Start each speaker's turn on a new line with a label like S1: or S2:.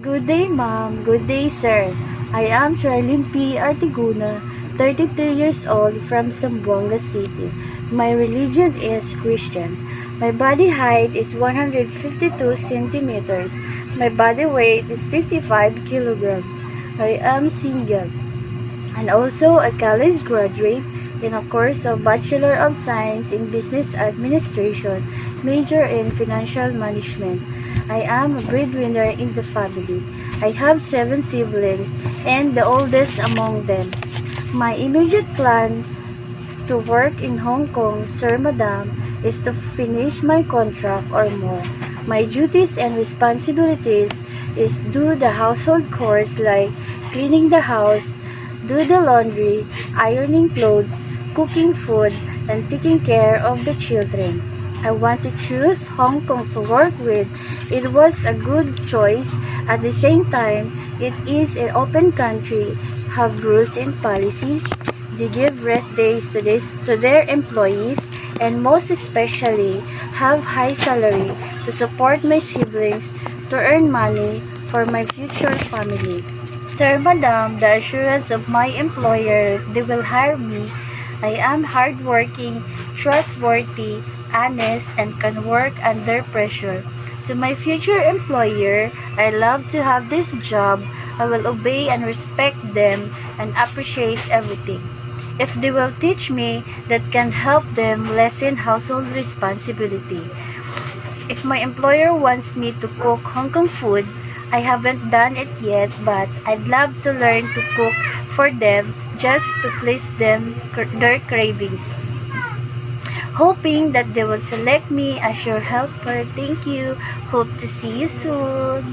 S1: Good day, ma'am. Good day, sir. I am Charlene P. Artiguna, 33 years old from Zamboanga City. My religion is Christian. My body height is 152 centimeters. My body weight is 55 kilograms. I am single and also a college graduate in a course of Bachelor of Science in Business Administration, major in Financial Management. I am a breadwinner in the family. I have 7 siblings and the oldest among them. My immediate plan to work in Hong Kong, Sir Madam, is to finish my contract or more. My duties and responsibilities is do the household chores like cleaning the house, do the laundry, ironing clothes, cooking food, and taking care of the children. I want to choose Hong Kong to work with. It was a good choice. At the same time, it is an open country, have rules and policies. They give rest days to their employees and most especially have high salary to support my siblings to earn money for my future family. Sir, Madam, the assurance of my employer they will hire me. I am hardworking, trustworthy, honest, and can work under pressure. To my future employer, I love to have this job. I will obey and respect them and appreciate everything. If they will teach me that can help them lessen household responsibility. If my employer wants me to cook Hong Kong food, I haven't done it yet, but I'd love to learn to cook for them just to please their cravings. Hoping that they will select me as your helper. Thank you. Hope to see you soon.